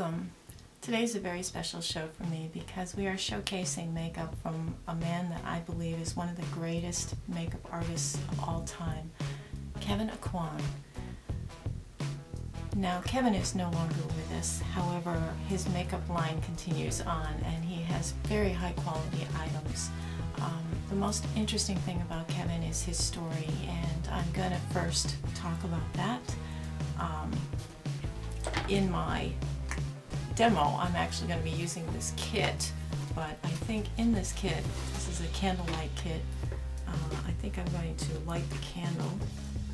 welcome. Today's a very special show for me because we are showcasing makeup from a man that I believe is one of the greatest makeup artists of all time, Kevyn Aucoin. Now, Kevyn is no longer with us. However, his makeup line continues on and he has very high quality items. The most interesting thing about Kevyn is his story, and I'm going to first talk about that. In my demo, I'm actually going to be using this kit, but I think in this kit, this is a Candlelight kit, I think I'm going to light the candle.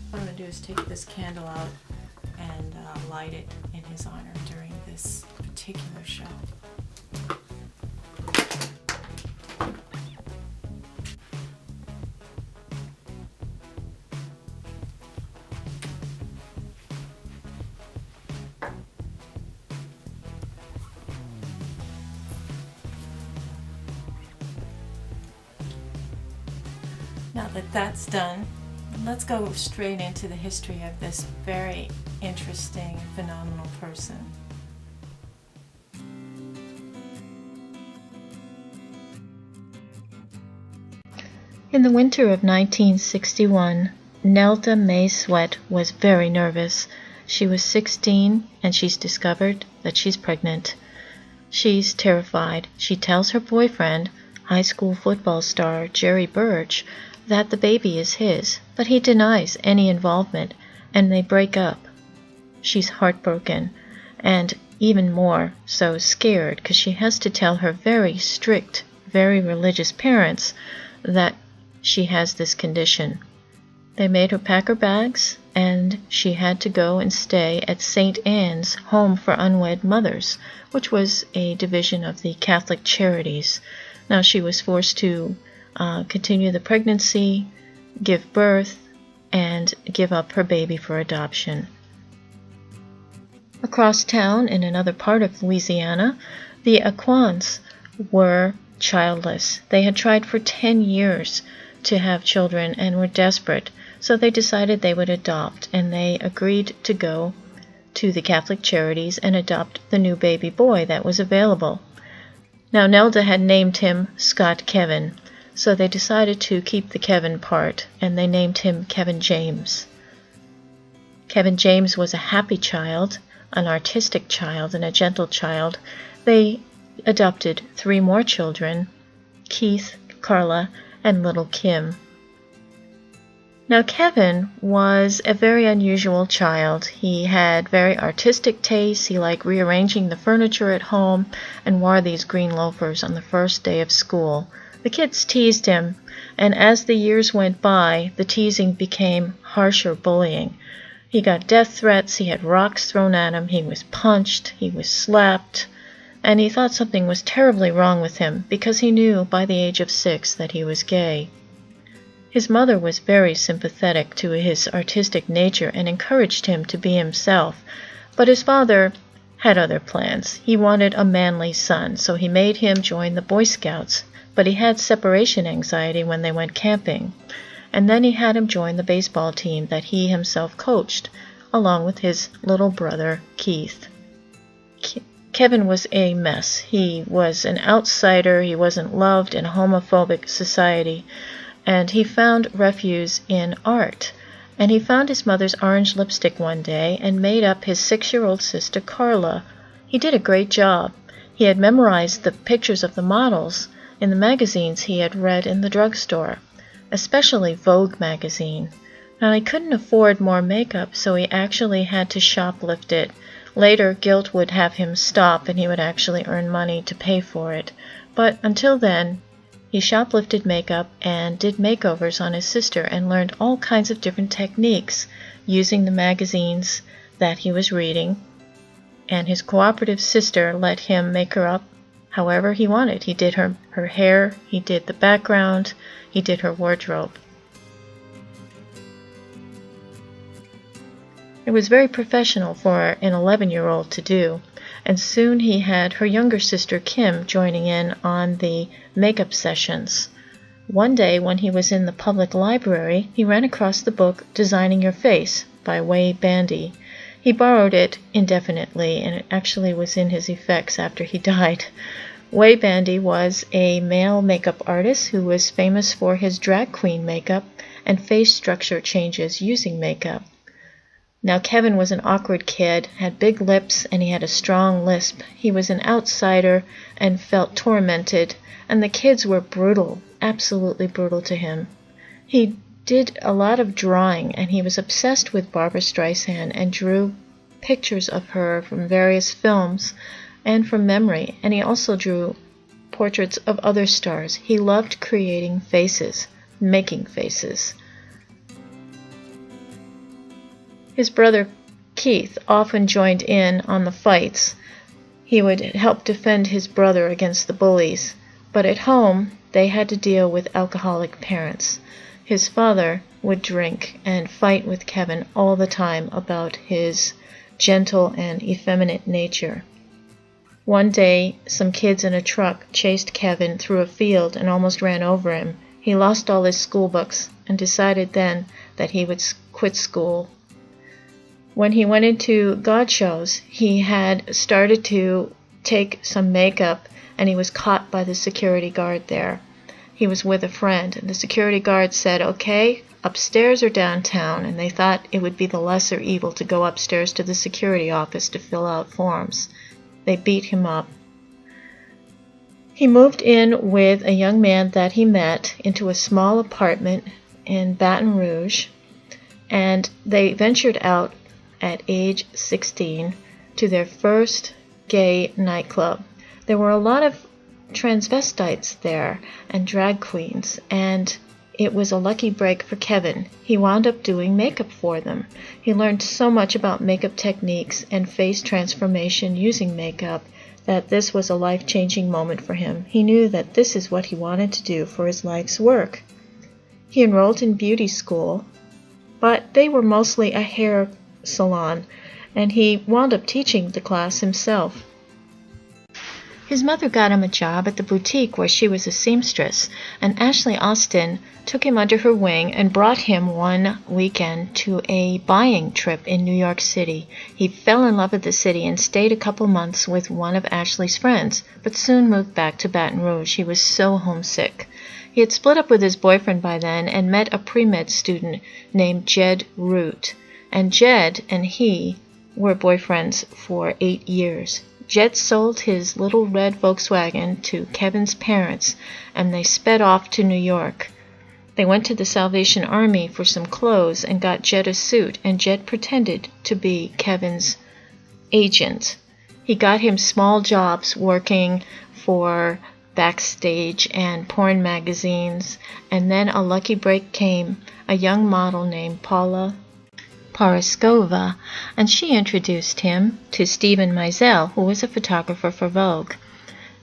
What I'm going to do is take this candle out and light it in his honor during this particular show. Now that that's done, let's go straight into the history of this very interesting, phenomenal person. In the winter of 1961, Nelda May Sweat was very nervous. She was 16 and she's discovered that she's pregnant. She's terrified. She tells her boyfriend, high school football star Jerry Burch, that the baby is his, but he denies any involvement, and they break up. She's heartbroken, and even more so scared, because she has to tell her very strict, very religious parents that she has this condition. They made her pack her bags, and she had to go and stay at St. Anne's Home for Unwed Mothers, which was a division of the Catholic Charities. Now she was forced to continue the pregnancy, give birth, and give up her baby for adoption. Across town, in another part of Louisiana, the Aucoins were childless. They had tried for 10 years to have children and were desperate, so they decided they would adopt, and they agreed to go to the Catholic Charities and adopt the new baby boy that was available. Now, Nelda had named him Scott Kevyn, so they decided to keep the Kevyn part, and they named him Kevyn James. Kevyn James was a happy child, an artistic child, and a gentle child. They adopted 3 more children, Keith, Carla, and little Kim. Now, Kevyn was a very unusual child. He had very artistic tastes. He liked rearranging the furniture at home and wore these green loafers on the first day of school. The kids teased him, and as the years went by, the teasing became harsher bullying. He got death threats, he had rocks thrown at him, he was punched, he was slapped, and he thought something was terribly wrong with him because he knew by the age of 6 that he was gay. His mother was very sympathetic to his artistic nature and encouraged him to be himself, but his father had other plans. He wanted a manly son, so he made him join the Boy Scouts, but he had separation anxiety when they went camping, and then he had him join the baseball team that he himself coached, along with his little brother, Keith. Kevyn was a mess. He was an outsider, he wasn't loved in a homophobic society, and he found refuge in art. And he found his mother's orange lipstick one day and made up his 6-year-old sister, Carla. He did a great job. He had memorized the pictures of the models in the magazines he had read in the drugstore, especially Vogue magazine. Now, he couldn't afford more makeup, so he actually had to shoplift it. Later, guilt would have him stop, and he would actually earn money to pay for it. But until then, he shoplifted makeup and did makeovers on his sister and learned all kinds of different techniques using the magazines that he was reading. And his cooperative sister let him make her up however he wanted. He did her hair, he did the background, he did her wardrobe. It was very professional for an 11-year-old to do, and soon he had her younger sister Kim joining in on the makeup sessions. One day when he was in the public library, he ran across the book Designing Your Face by Way Bandy. He borrowed it indefinitely, and it actually was in his effects after he died. Way Bandy was a male makeup artist who was famous for his drag queen makeup and face structure changes using makeup. Now, Kevyn was an awkward kid, had big lips, and he had a strong lisp. He was an outsider and felt tormented, and the kids were brutal, absolutely brutal to him. He did a lot of drawing, and he was obsessed with Barbra Streisand and drew pictures of her from various films and from memory, and he also drew portraits of other stars. He loved creating faces, making faces. His brother Keith often joined in on the fights. He would help defend his brother against the bullies, but at home they had to deal with alcoholic parents. His father would drink and fight with Kevyn all the time about his gentle and effeminate nature. One day, some kids in a truck chased Kevyn through a field and almost ran over him. He lost all his school books and decided then that he would quit school. When he went into God shows, he had started to take some makeup, and he was caught by the security guard there. He was with a friend, and the security guard said, "Okay, upstairs or downtown?" And they thought it would be the lesser evil to go upstairs to the security office to fill out forms. They beat him up. He moved in with a young man that he met into a small apartment in Baton Rouge, and they ventured out at age 16 to their first gay nightclub. There were a lot of transvestites there and drag queens, and it was a lucky break for Kevyn. He wound up doing makeup for them. He learned so much about makeup techniques and face transformation using makeup that this was a life-changing moment for him. He knew that this is what he wanted to do for his life's work. He enrolled in beauty school, but they were mostly a hair salon, and he wound up teaching the class himself. His mother got him a job at the boutique where she was a seamstress, and Ashley Austin took him under her wing and brought him one weekend to a buying trip in New York City. He fell in love with the city and stayed a couple months with one of Ashley's friends, but soon moved back to Baton Rouge. He was so homesick. He had split up with his boyfriend by then and met a pre-med student named Jed Root, and Jed and he were boyfriends for 8 years. Jed sold his little red Volkswagen to Kevyn's parents, and they sped off to New York. They went to the Salvation Army for some clothes and got Jed a suit, and Jed pretended to be Kevyn's agent. He got him small jobs working for Backstage and porn magazines, and then a lucky break came. A young model named Paula Paraskova, and she introduced him to Stephen Meisel, who was a photographer for Vogue.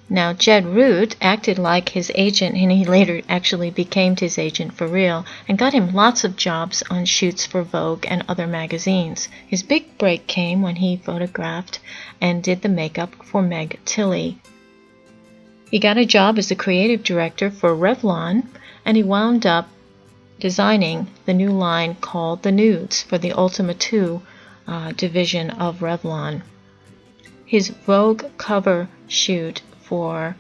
Now, Jed Root acted like his agent, and he later actually became his agent for real, and got him lots of jobs on shoots for Vogue and other magazines. His big break came when he photographed and did the makeup for Meg Tilly. He got a job as a creative director for Revlon, and he wound up designing the new line called The Nudes for the Ultima 2 division of Revlon. His Vogue cover shoot for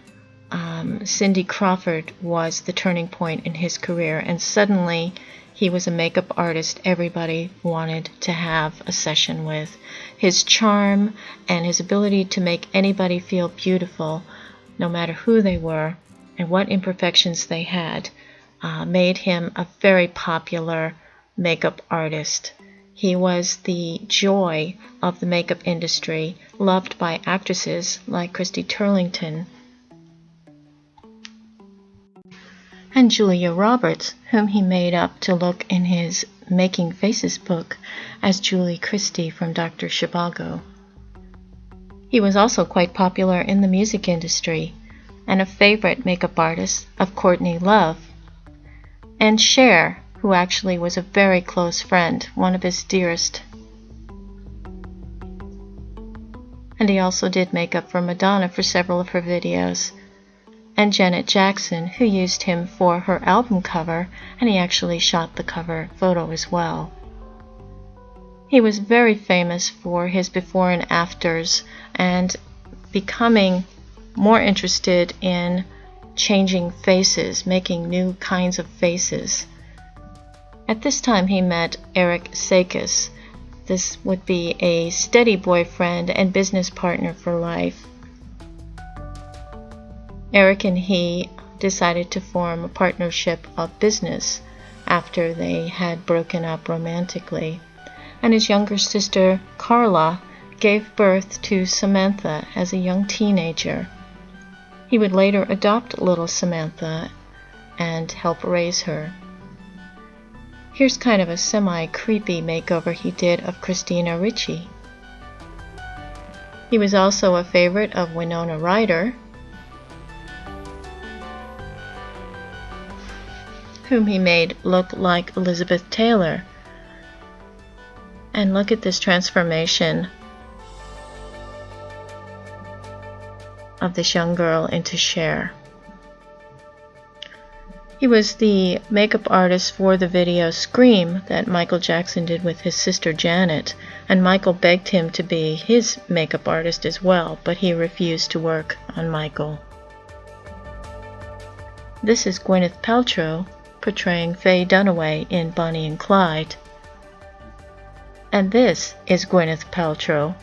Cindy Crawford was the turning point in his career, and suddenly he was a makeup artist everybody wanted to have a session with. His charm and his ability to make anybody feel beautiful, no matter who they were and what imperfections they had, made him a very popular makeup artist. He was the joy of the makeup industry, loved by actresses like Christy Turlington and Julia Roberts, whom he made up to look in his Making Faces book as Julie Christie from Dr. Zhivago. He was also quite popular in the music industry and a favorite makeup artist of Courtney Love and Cher, who actually was a very close friend, one of his dearest. And he also did makeup for Madonna for several of her videos, and Janet Jackson, who used him for her album cover, and he actually shot the cover photo as well. He was very famous for his before and afters and becoming more interested in changing faces, making new kinds of faces. At this time he met Eric Sakis. This would be a steady boyfriend and business partner for life. Eric and he decided to form a partnership of business after they had broken up romantically. And his younger sister, Carla, gave birth to Samantha as a young teenager. He would later adopt little Samantha and help raise her. Here's kind of a semi-creepy makeover he did of Christina Ricci. He was also a favorite of Winona Ryder, whom he made look like Elizabeth Taylor. And look at this transformation of this young girl into Cher. He was the makeup artist for the video Scream that Michael Jackson did with his sister Janet, and Michael begged him to be his makeup artist as well, but he refused to work on Michael. This is Gwyneth Paltrow portraying Faye Dunaway in Bonnie and Clyde. And this is Gwyneth Paltrow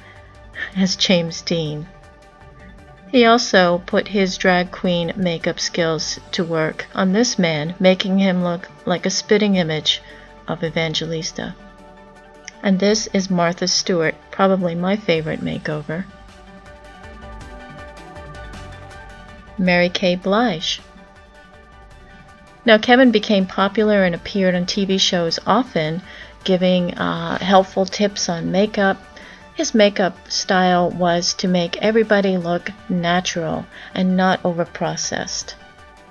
as James Dean. He also put his drag queen makeup skills to work on this man, making him look like a spitting image of Evangelista. And this is Martha Stewart, probably my favorite makeover. Mary Kay Blige. Now, Kevyn became popular and appeared on TV shows often, giving helpful tips on makeup. His makeup style was to make everybody look natural and not overprocessed.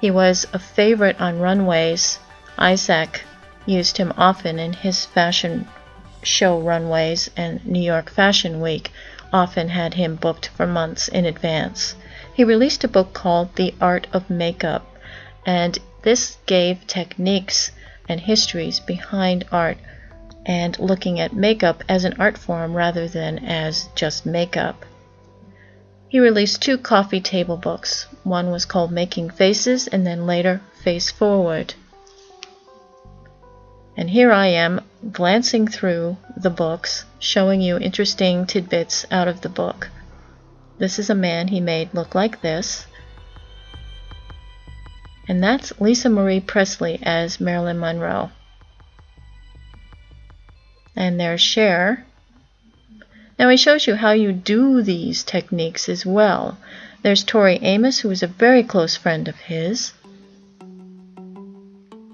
He was a favorite on runways. Isaac used him often in his fashion show runways, and New York Fashion Week often had him booked for months in advance. He released a book called The Art of Makeup, and this gave techniques and histories behind art and looking at makeup as an art form rather than as just makeup. He released 2 coffee table books. One was called Making Faces, and then later Face Forward. And here I am glancing through the books, showing you interesting tidbits out of the book. This is a man he made look like this. And that's Lisa Marie Presley as Marilyn Monroe. And there's Cher. Now he shows you how you do these techniques as well. There's Tori Amos, who is a very close friend of his.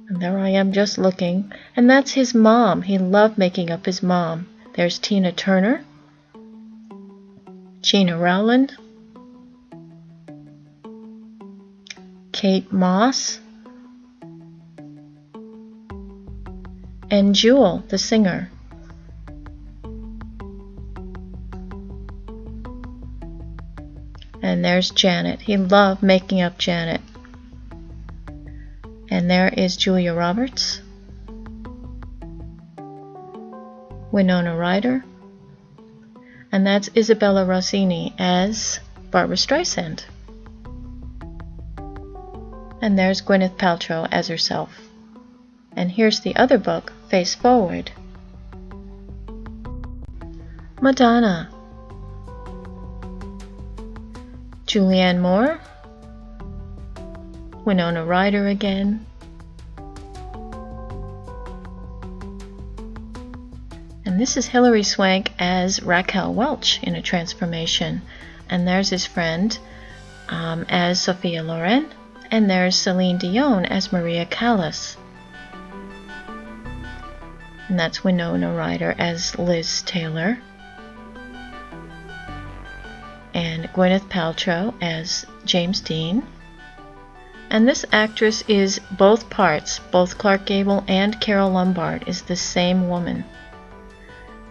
And there I am just looking. And that's his mom. He loved making up his mom. There's Tina Turner, Gina Rowland, Kate Moss, and Jewel, the singer. And there's Janet. He loved making up Janet. And there is Julia Roberts, Winona Ryder, and that's Isabella Rossini as Barbra Streisand. And there's Gwyneth Paltrow as herself. And here's the other book, Face Forward. Madonna, Julianne Moore, Winona Ryder again, and this is Hilary Swank as Raquel Welch in a transformation, and there's his friend as Sophia Loren, and there's Celine Dion as Maria Callas, and that's Winona Ryder as Liz Taylor, and Gwyneth Paltrow as James Dean. And this actress is both parts. Both Clark Gable and Carole Lombard is the same woman.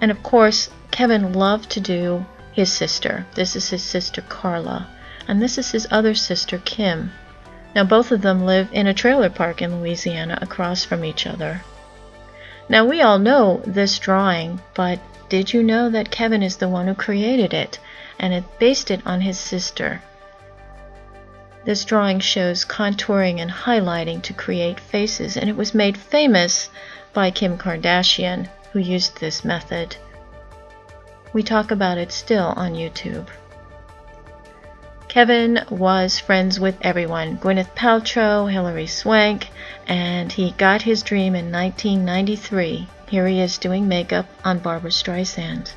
And of course, Kevyn loved to do his sister. This is his sister Carla, and this is his other sister Kim. Now both of them live in a trailer park in Louisiana across from each other. Now we all know this drawing, but did you know that Kevyn is the one who created it, and it based it on his sister. This drawing shows contouring and highlighting to create faces, and it was made famous by Kim Kardashian, who used this method. We talk about it still on YouTube. Kevyn was friends with everyone, Gwyneth Paltrow, Hilary Swank, and he got his dream in 1993. Here he is doing makeup on Barbra Streisand.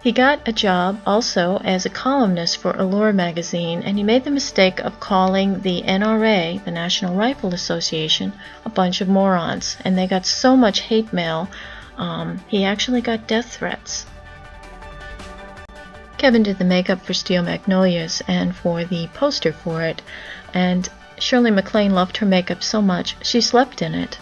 He got a job also as a columnist for Allure magazine, and he made the mistake of calling the NRA, the National Rifle Association, a bunch of morons, and they got so much hate mail, he actually got death threats. Kevyn did the makeup for Steel Magnolias and for the poster for it, and Shirley MacLaine loved her makeup so much she slept in it.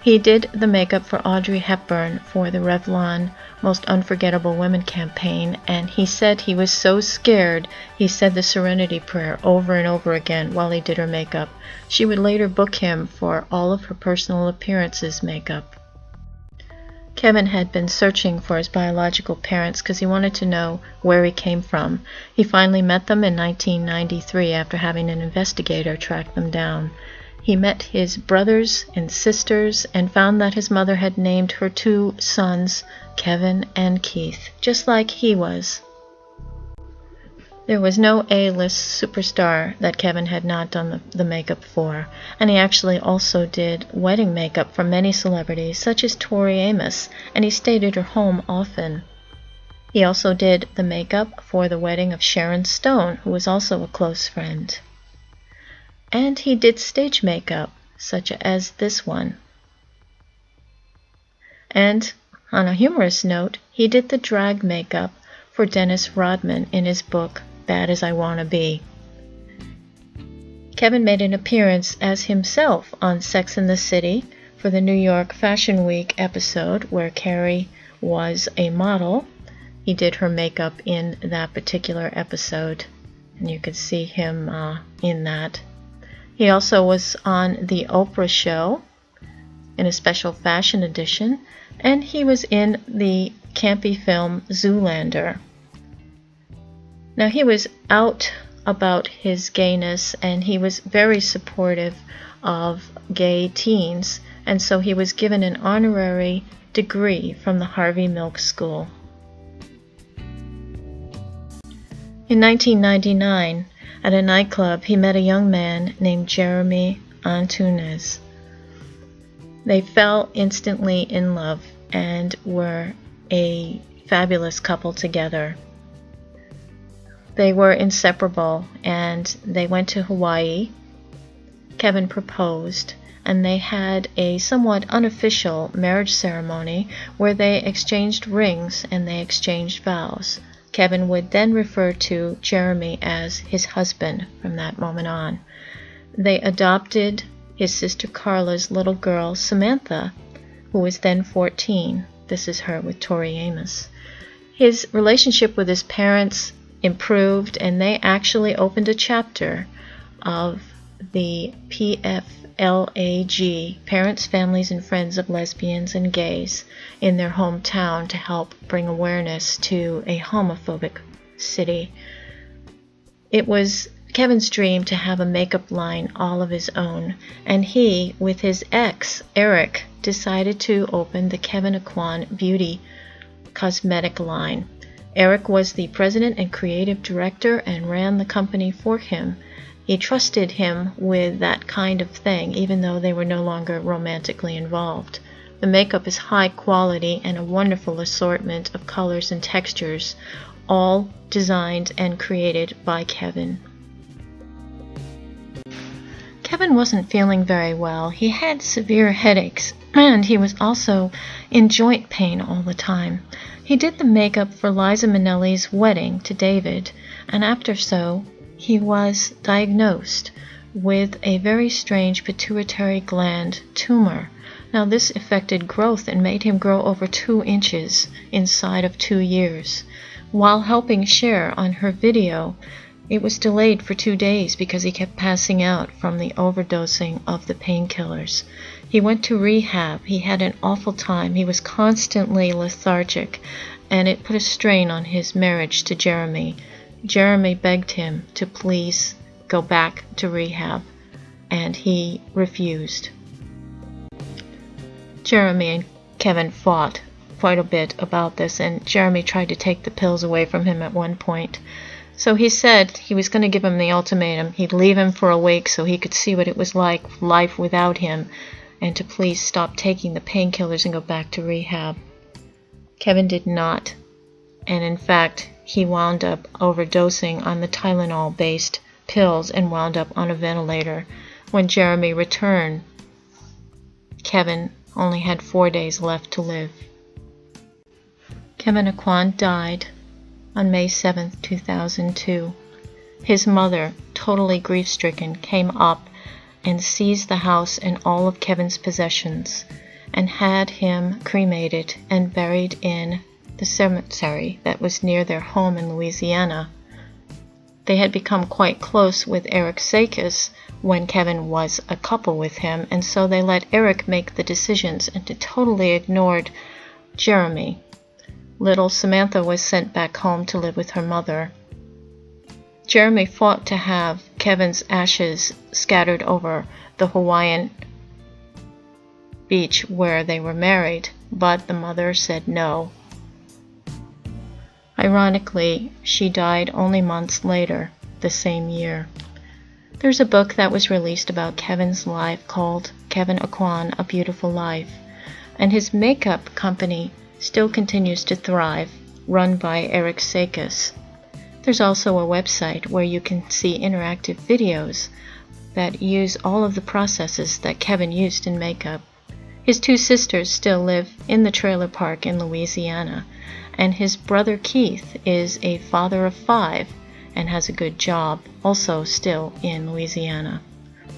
He did the makeup for Audrey Hepburn for the Revlon Most Unforgettable Women campaign, and he said he was so scared he said the Serenity Prayer over and over again while he did her makeup. She would later book him for all of her personal appearances makeup. Kevyn had been searching for his biological parents because he wanted to know where he came from. He finally met them in 1993 after having an investigator track them down. He met his brothers and sisters and found that his mother had named her 2 sons Kevyn and Keith, just like he was. There was no A-list superstar that Kevyn had not done the makeup for, and he actually also did wedding makeup for many celebrities, such as Tori Amos, and he stayed at her home often. He also did the makeup for the wedding of Sharon Stone, who was also a close friend. And he did stage makeup, such as this one. And, on a humorous note, he did the drag makeup for Dennis Rodman in his book, Bad as I Wanna Be. Kevyn made an appearance as himself on Sex and the City for the New York Fashion Week episode where Carrie was a model. He did her makeup in that particular episode, and you could see him in that. He also was on the Oprah show in a special fashion edition, and he was in the campy film Zoolander. Now, he was out about his gayness, and he was very supportive of gay teens, and so he was given an honorary degree from the Harvey Milk School. In 1999, at a nightclub, he met a young man named Jeremy Antunes. They fell instantly in love and were a fabulous couple together. They were inseparable, and they went to Hawaii. Kevyn proposed, and they had a somewhat unofficial marriage ceremony where they exchanged rings and they exchanged vows. Kevyn would then refer to Jeremy as his husband from that moment on. They adopted his sister Carla's little girl, Samantha, who was then 14. This is her with Tori Amos. His relationship with his parents improved, and they actually opened a chapter of the PFLAG, Parents, Families, and Friends of Lesbians and Gays, in their hometown to help bring awareness to a homophobic city. It was Kevyn's dream to have a makeup line all of his own, and he, with his ex, Eric, decided to open the Kevyn Aucoin Beauty cosmetic line. Eric was the president and creative director and ran the company for him. He trusted him with that kind of thing, even though they were no longer romantically involved. The makeup is high quality and a wonderful assortment of colors and textures, all designed and created by Kevyn. Kevyn wasn't feeling very well. He had severe headaches, and he was also in joint pain all the time. He did the makeup for Liza Minnelli's wedding to David, and after so, he was diagnosed with a very strange pituitary gland tumor. Now, this affected growth and made him grow over 2 inches inside of 2 years. While helping Cher on her video, it was delayed for 2 days because he kept passing out from the overdosing of the painkillers. He went to rehab. He had an awful time. He was constantly lethargic, and it put a strain on his marriage to Jeremy. Jeremy begged him to please go back to rehab, and he refused. Jeremy and Kevyn fought quite a bit about this, and Jeremy tried to take the pills away from him at one point. So he said he was going to give him the ultimatum. He'd leave him for a week so he could see what it was like, life without him, and to please stop taking the painkillers and go back to rehab. Kevyn did not, and in fact, he wound up overdosing on the Tylenol-based pills and wound up on a ventilator. When Jeremy returned, Kevyn only had 4 days left to live. Kevyn Aucoin died on May 7, 2002. His mother, totally grief-stricken, came up and seized the house and all of Kevyn's possessions and had him cremated and buried in the cemetery that was near their home in Louisiana. They had become quite close with Eric Sakis when Kevyn was a couple with him, and so they let Eric make the decisions and totally ignored Jeremy. Little Samantha was sent back home to live with her mother. Jeremy fought to have Kevyn's ashes scattered over the Hawaiian beach where they were married, but the mother said no. Ironically, she died only months later, the same year. There's a book that was released about Kevyn's life called Kevyn Aucoin, A Beautiful Life, and his makeup company still continues to thrive, run by Eric Sakis. There's also a website where you can see interactive videos that use all of the processes that Kevyn used in makeup. His 2 sisters still live in the trailer park in Louisiana, and his brother Keith is a father of 5 and has a good job, also still in Louisiana.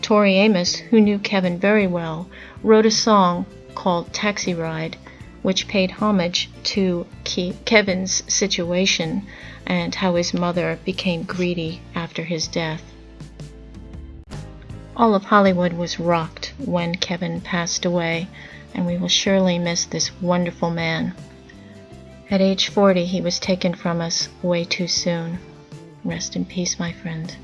Tori Amos, who knew Kevyn very well, wrote a song called Taxi Ride, which paid homage to Kevyn's situation and how his mother became greedy after his death. All of Hollywood was rocked when Kevyn passed away, and we will surely miss this wonderful man. At age 40, he was taken from us way too soon. Rest in peace, my friend.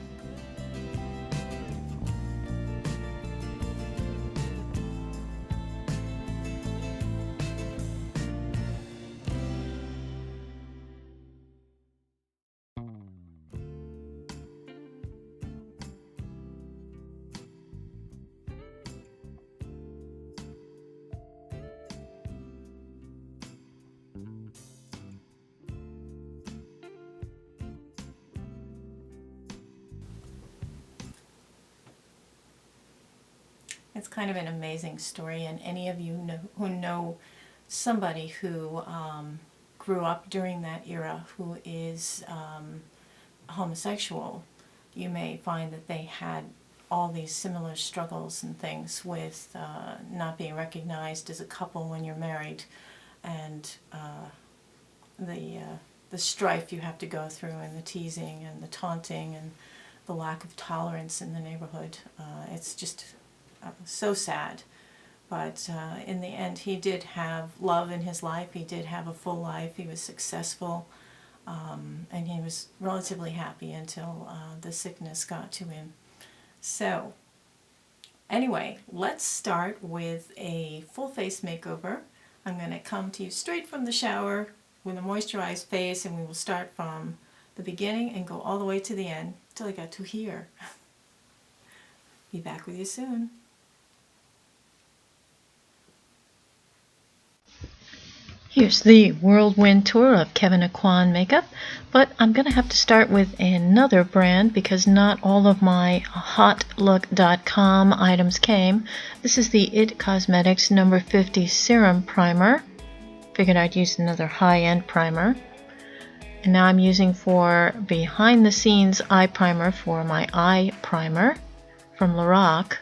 It's kind of an amazing story, and any of you who know somebody who grew up during that era who is homosexual, you may find that they had all these similar struggles and things with not being recognized as a couple when you're married, and the strife you have to go through, and the teasing and the taunting and the lack of tolerance in the neighborhood. It's just so sad, but in the end he did have love in his life. He did have a full life. He was successful, and he was relatively happy until the sickness got to him. So anyway, let's start with a full face makeover. I'm going to come to you straight from the shower with a moisturized face, and we will start from the beginning and go all the way to the end till I get to here. Be back with you soon. Here's the whirlwind tour of Kevyn Aucoin makeup, but I'm going to have to start with another brand because not all of my hotlook.com items came. This is the IT Cosmetics No. 50 Serum Primer. Figured I'd use another high-end primer. And now I'm using for behind the scenes eye primer for my eye primer from Lorac.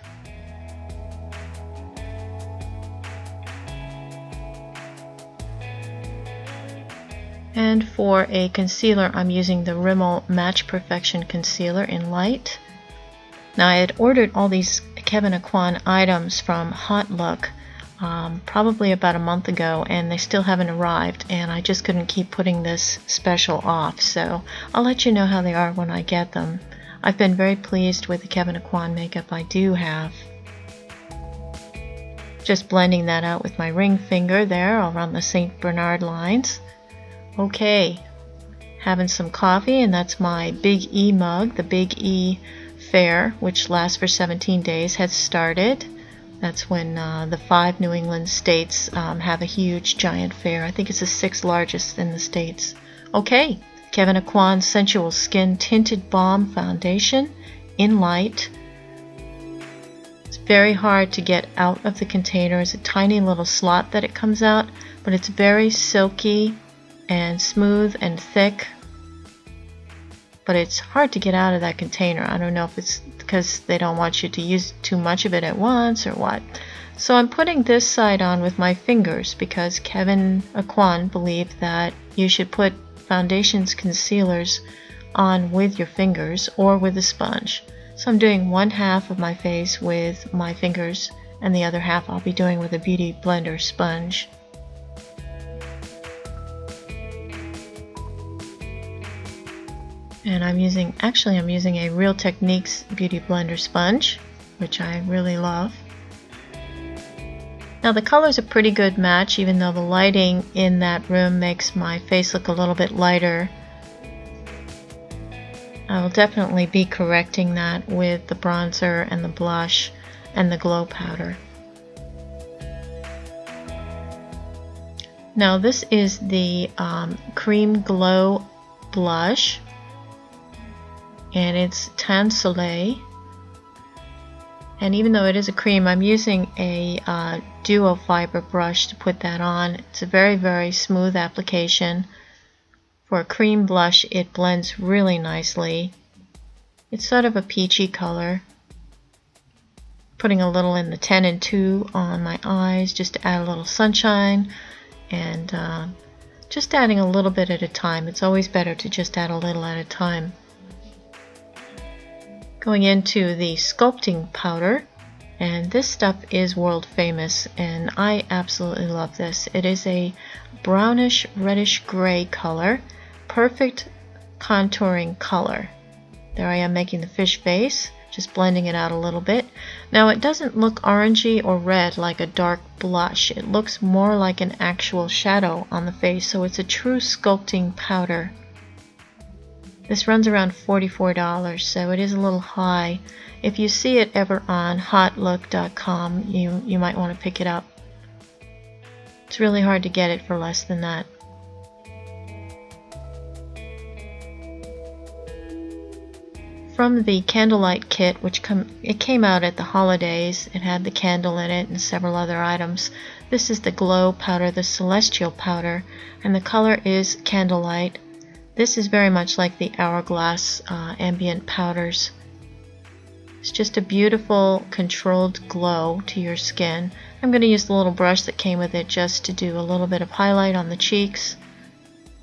And for a concealer, I'm using the Rimmel Match Perfection Concealer in Light. Now, I had ordered all these Kevyn Aucoin items from Hot Look probably about a month ago, and they still haven't arrived, and I just couldn't keep putting this special off, so I'll let you know how they are when I get them. I've been very pleased with the Kevyn Aucoin makeup I do have. Just blending that out with my ring finger there around the St. Bernard lines. Okay, having some coffee, and that's my Big E mug. The Big E fair, which lasts for 17 days, has started. That's when the 5 New England states have a huge giant fair. I think it's the 6th largest in the states. Okay, Kevyn Aucoin Sensual Skin Tinted Balm Foundation in light. It's very hard to get out of the container. It's a tiny little slot that it comes out, but it's very silky and smooth and thick. But it's hard to get out of that container. I don't know if it's because they don't want you to use too much of it at once or what. So I'm putting this side on with my fingers because Kevyn Aucoin believed that you should put foundations, concealers on with your fingers or with a sponge. So I'm doing one half of my face with my fingers, and the other half I'll be doing with a Beauty Blender sponge. And I'm using a Real Techniques Beauty Blender sponge, which I really love. Now the color's a pretty good match, even though the lighting in that room makes my face look a little bit lighter. I will definitely be correcting that with the bronzer and the blush and the glow powder. Now this is the Cream Glow blush, and it's Tansoleil. And even though it is a cream, I'm using a duo fiber brush to put that on. It's a very, very smooth application. For a cream blush, it blends really nicely. It's sort of a peachy color. Putting a little in the 10 and 2 on my eyes just to add a little sunshine, and just adding a little bit at a time. It's always better to just add a little at a time. Going into the sculpting powder, and this stuff is world famous, and I absolutely love this. It is a brownish reddish gray color, perfect contouring color. There I am making the fish face, just blending it out a little bit. Now it doesn't look orangey or red like a dark blush. It looks more like an actual shadow on the face, so it's a true sculpting powder. This runs around $44, so it is a little high. If you see it ever on hotlook.com, you might want to pick it up. It's really hard to get it for less than that. From the Candlelight kit, which it came out at the holidays, it had the candle in it and several other items. This is the glow powder, the celestial powder, and the color is Candlelight. This is very much like the Hourglass ambient powders. It's just a beautiful controlled glow to your skin. I'm going to use the little brush that came with it just to do a little bit of highlight on the cheeks,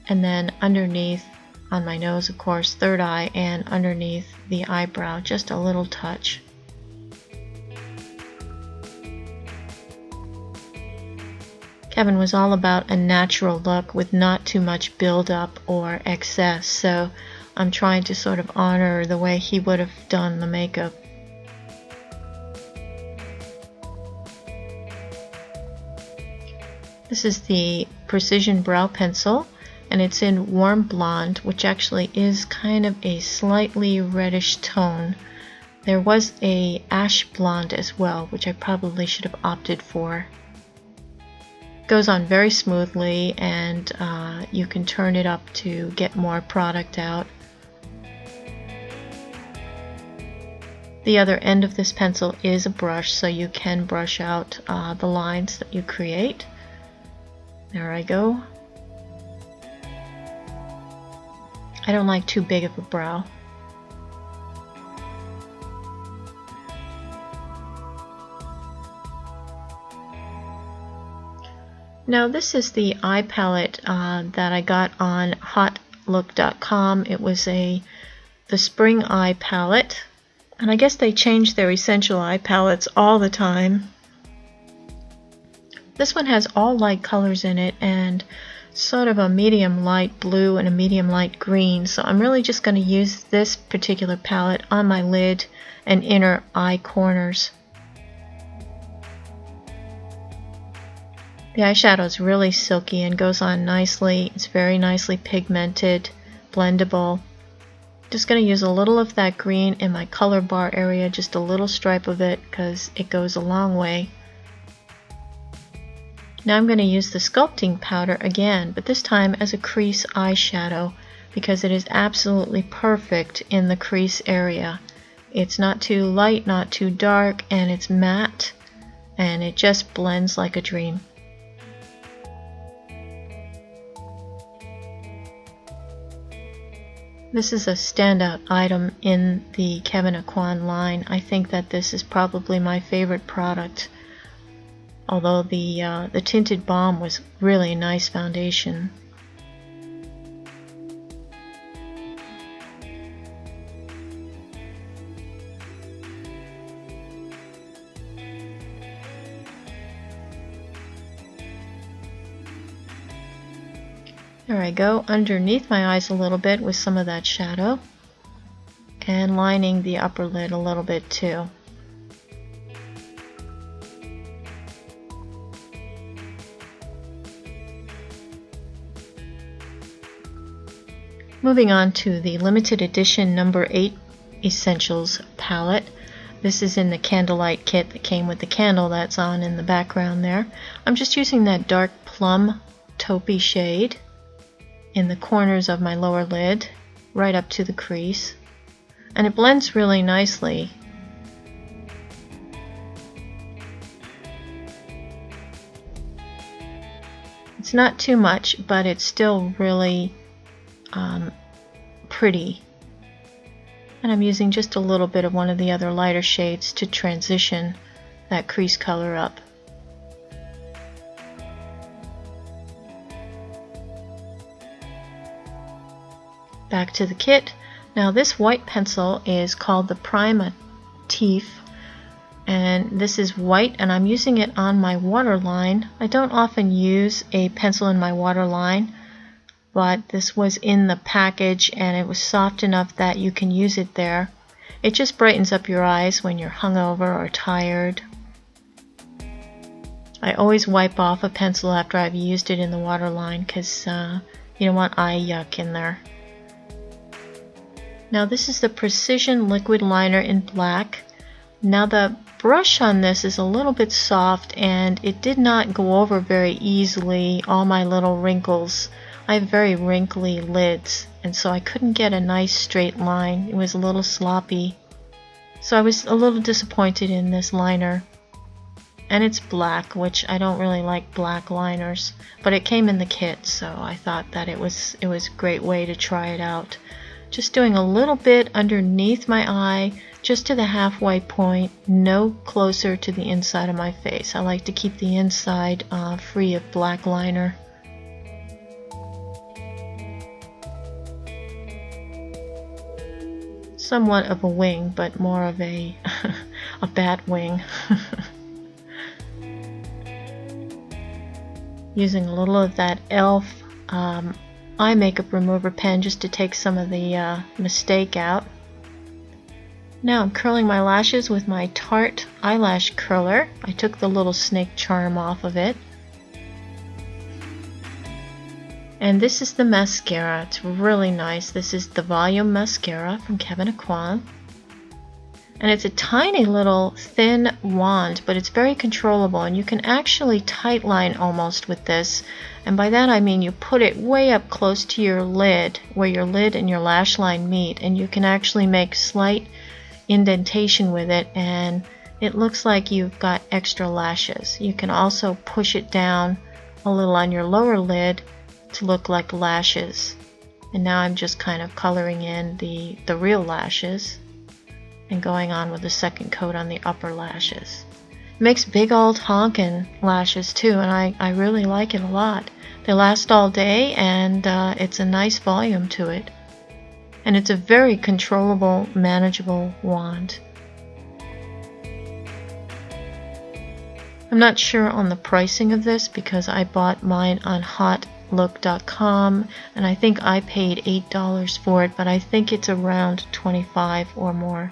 and then underneath on my nose, of course, third eye, and underneath the eyebrow, just a little touch. Kevyn was all about a natural look with not too much buildup or excess, so I'm trying to sort of honor the way he would have done the makeup. This is the Precision Brow Pencil, and it's in Warm Blonde, which actually is kind of a slightly reddish tone. There was a Ash Blonde as well, which I probably should have opted for. Goes on very smoothly, and you can turn it up to get more product out. The other end of this pencil is a brush, so you can brush out the lines that you create. There I go. I don't like too big of a brow. Now this is the eye palette that I got on hotlook.com. It was the spring eye palette, And I guess they change their essential eye palettes all the time. This one has all light colors in it and sort of a medium light blue and a medium light green. So I'm really just going to use this particular palette on my lid and inner eye corners. The eyeshadow is really silky and goes on nicely. It's very nicely pigmented, blendable. Just going to use a little of that green in my color bar area, just a little stripe of it because it goes a long way. Now I'm going to use the sculpting powder again, but this time as a crease eyeshadow because it is absolutely perfect in the crease area. It's not too light, not too dark, and it's matte, and it just blends like a dream. This is a standout item in the Kevyn Aucoin line. I think that this is probably my favorite product. Although the Tinted Balm was really a nice foundation. There I go, underneath my eyes a little bit with some of that shadow, and lining the upper lid a little bit too. Moving on to the limited edition number 8 Essentials palette. This is in the Candlelight kit that came with the candle that's on in the background there. I'm just using that dark plum taupey shade in the corners of my lower lid, right up to the crease. And it blends really nicely. It's not too much, but it's still really pretty. And I'm using just a little bit of one of the other lighter shades to transition that crease color up. Back to the kit. Now this white pencil is called the Prima Teeth, and this is white, and I'm using it on my waterline. I don't often use a pencil in my waterline, but this was in the package and it was soft enough that you can use it there. It just brightens up your eyes when you're hungover or tired. I always wipe off a pencil after I've used it in the waterline because you don't want eye yuck in there. Now this is the Precision Liquid Liner in black. Now the brush on this is a little bit soft and it did not go over very easily all my little wrinkles. I have very wrinkly lids, and so I couldn't get a nice straight line. It was a little sloppy. So I was a little disappointed in this liner. And it's black, which I don't really like black liners, but it came in the kit, so I thought that it was a great way to try it out. Just doing a little bit underneath my eye, just to the halfway point, no closer to the inside of my face. I like to keep the inside free of black liner. Somewhat of a wing, but more of a bat wing. Using a little of that e.l.f. eye makeup remover pen just to take some of the mistake out. Now I'm curling my lashes with my Tarte eyelash curler. I took the little snake charm off of it. And this is the mascara. It's really nice. This is the Volume Mascara from Kevyn Aucoin. And it's a tiny little thin wand, but it's very controllable, and you can actually tightline almost with this. And by that I mean you put it way up close to your lid, where your lid and your lash line meet, and you can actually make slight indentation with it, and it looks like you've got extra lashes. You can also push it down a little on your lower lid to look like lashes. And now I'm just kind of coloring in the real lashes and going on with the second coat on the upper lashes. It makes big old honkin' lashes too, and I really like it a lot. They last all day, and it's a nice volume to it. And it's a very controllable, manageable wand. I'm not sure on the pricing of this because I bought mine on hotlook.com and I think I paid $8 for it, but I think it's around $25 or more.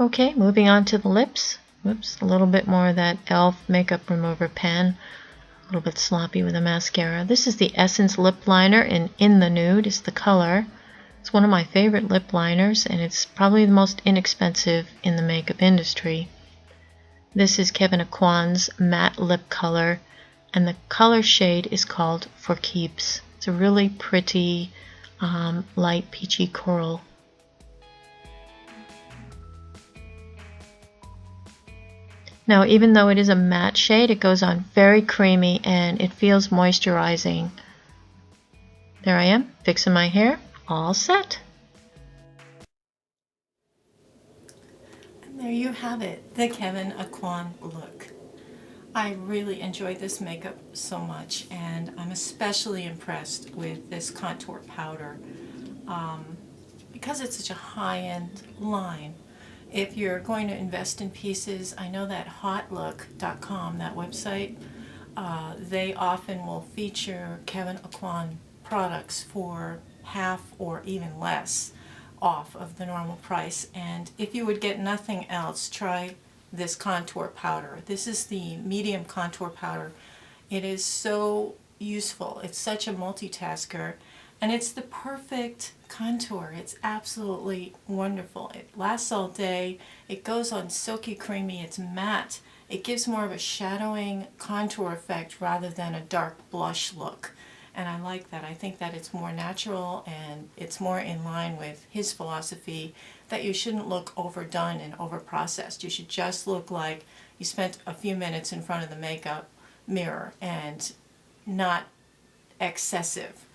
Okay, moving on to the lips. Whoops, a little bit more of that e.l.f. makeup remover pen. A little bit sloppy with the mascara. This is the Essence lip liner in the Nude is the color. It's one of my favorite lip liners and it's probably the most inexpensive in the makeup industry. This is Kevyn Aucoin's matte lip color and the color shade is called For Keeps. It's a really pretty light peachy coral. Now, even though it is a matte shade, it goes on very creamy and it feels moisturizing. There I am, fixing my hair, all set. And there you have it, the Kevyn Aucoin look. I really enjoyed this makeup so much, and I'm especially impressed with this contour powder because it's such a high-end line. If you're going to invest in pieces, I know that hotlook.com, that website, they often will feature Kevyn Aucoin products for half or even less off of the normal price. And if you would get nothing else, try this contour powder. This is the medium contour powder. It is so useful. It's such a multitasker. And it's the perfect contour. It's absolutely wonderful. It lasts all day. It goes on silky creamy. It's matte. It gives more of a shadowing contour effect rather than a dark blush look. And I like that. I think that it's more natural and it's more in line with his philosophy that you shouldn't look overdone and overprocessed. You should just look like you spent a few minutes in front of the makeup mirror and not excessive.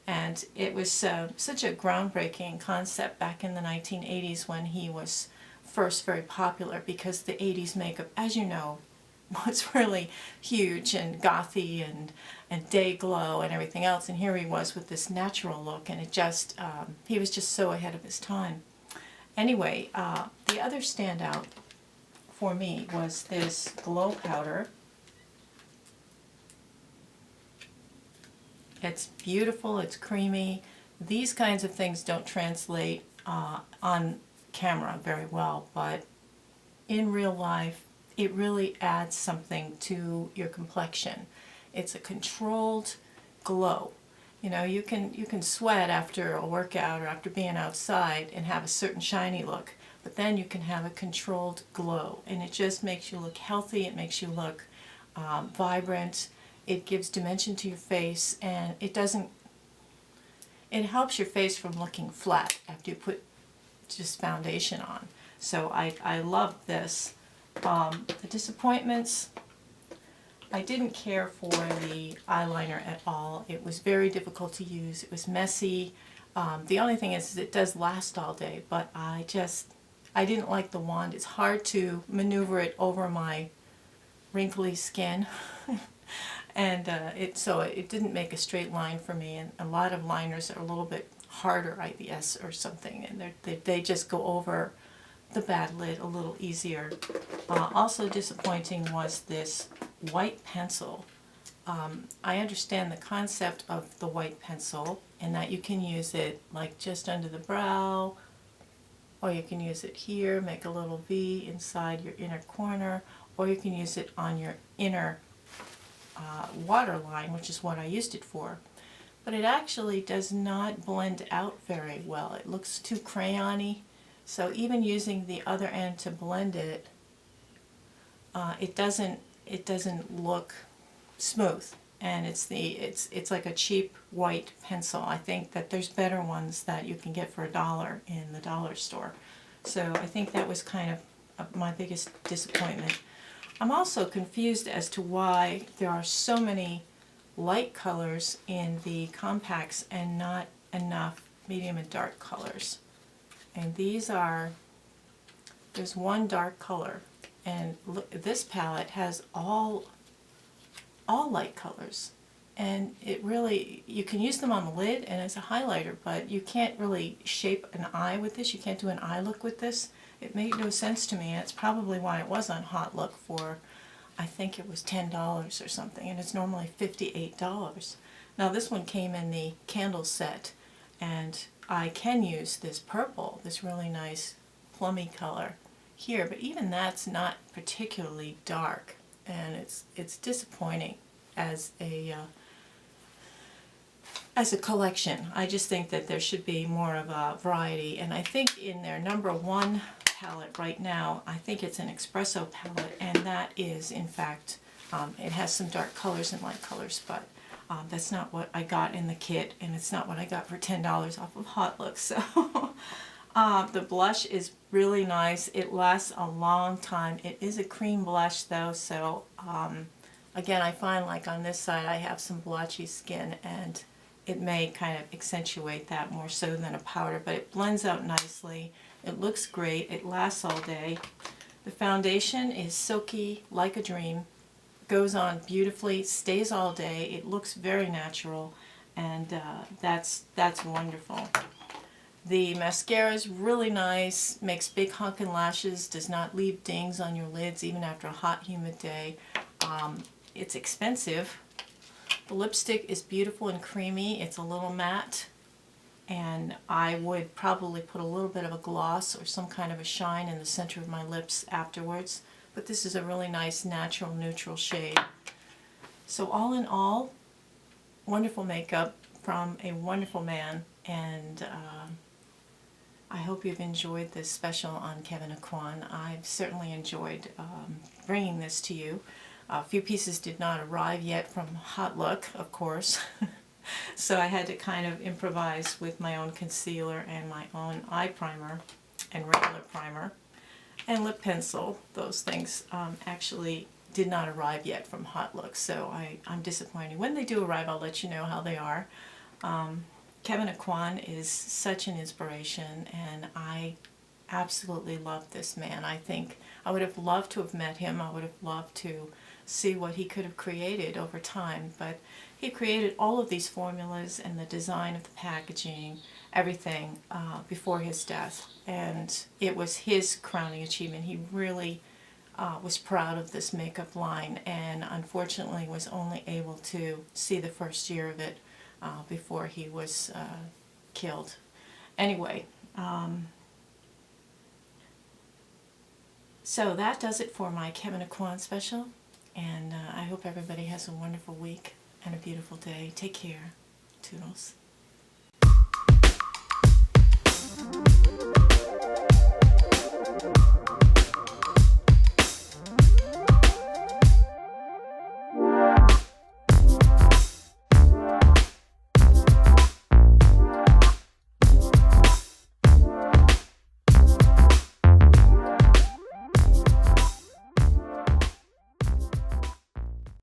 And it was such a groundbreaking concept back in the 1980s when he was first very popular, because the 80s makeup, as you know, was really huge and gothy and day glow and everything else. And here he was with this natural look, and it just, he was just so ahead of his time. Anyway, the other standout for me was this glow powder. It's beautiful, it's creamy. These kinds of things don't translate on camera very well, but in real life, it really adds something to your complexion. It's a controlled glow. You know, you can sweat after a workout or after being outside and have a certain shiny look, but then you can have a controlled glow, and it just makes you look healthy, it makes you look vibrant. It gives dimension to your face, and it helps your face from looking flat after you put just foundation on. So I love this. The disappointments, I didn't care for the eyeliner at all. It was very difficult to use. It was messy. The only thing is it does last all day, but I didn't like the wand. It's hard to maneuver it over my wrinkly skin. And so it didn't make a straight line for me, and a lot of liners are a little bit harder, IBS or something, and they just go over the bad lid a little easier. Also disappointing was this white pencil. I understand the concept of the white pencil, and that you can use it like just under the brow, or you can use it here, make a little V inside your inner corner, or you can use it on your inner waterline, which is what I used it for. But it actually does not blend out very well. It looks too crayon-y. So even using the other end to blend it, it doesn't look smooth. And it's like a cheap white pencil. I think that there's better ones that you can get for $1 in the dollar store. So I think that was kind of my biggest disappointment. I'm also confused as to why there are so many light colors in the compacts and not enough medium and dark colors. And there's one dark color, And look, this palette has all light colors, and it really, you can use them on the lid and as a highlighter, but you can't really shape an eye with this. You can't do an eye look with this. It made no sense to me, and it's probably why it was on Hot Look for, I think it was $10 or something, and it's normally $58. Now this one came in the candle set, and I can use this purple, this really nice plummy color here, but even that's not particularly dark, and it's disappointing as a collection. I just think that there should be more of a variety, and I think in their #1 palette right now, I think it's an espresso palette, and that is in fact, it has some dark colors and light colors, but that's not what I got in the kit, and it's not what I got for $10 off of Hot Look. So the blush is really nice. It lasts a long time. It is a cream blush though, so again, I find like on this side I have some blotchy skin, and it may kind of accentuate that more so than a powder, but it blends out nicely. It looks great. It lasts all day. The foundation is silky like a dream. Goes on beautifully, stays all day. It looks very natural, and that's wonderful. The mascara is really nice, makes big honking lashes, does not leave dings on your lids even after a hot, humid day. It's expensive. The lipstick is beautiful and creamy. It's a little matte, and I would probably put a little bit of a gloss or some kind of a shine in the center of my lips afterwards. But this is a really nice natural neutral shade. So all in all, wonderful makeup from a wonderful man, and I hope you've enjoyed this special on Kevyn Aucoin. I've certainly enjoyed bringing this to you. A few pieces did not arrive yet from Hot Look, of course, so I had to kind of improvise with my own concealer and my own eye primer and regular primer. And lip pencil. Those things actually did not arrive yet from Hot Look, so I'm disappointed. When they do arrive, I'll let you know how they are. Kevyn Aucoin is such an inspiration, and I absolutely love this man. I think I would have loved to have met him. I would have loved to see what he could have created over time, but he created all of these formulas and the design of the packaging, everything, before his death, and it was his crowning achievement. He really was proud of this makeup line, and unfortunately was only able to see the first year of it before he was killed. Anyway, so that does it for my Kevyn Aucoin special, and I hope everybody has a wonderful week and a beautiful day. Take care. Toodles.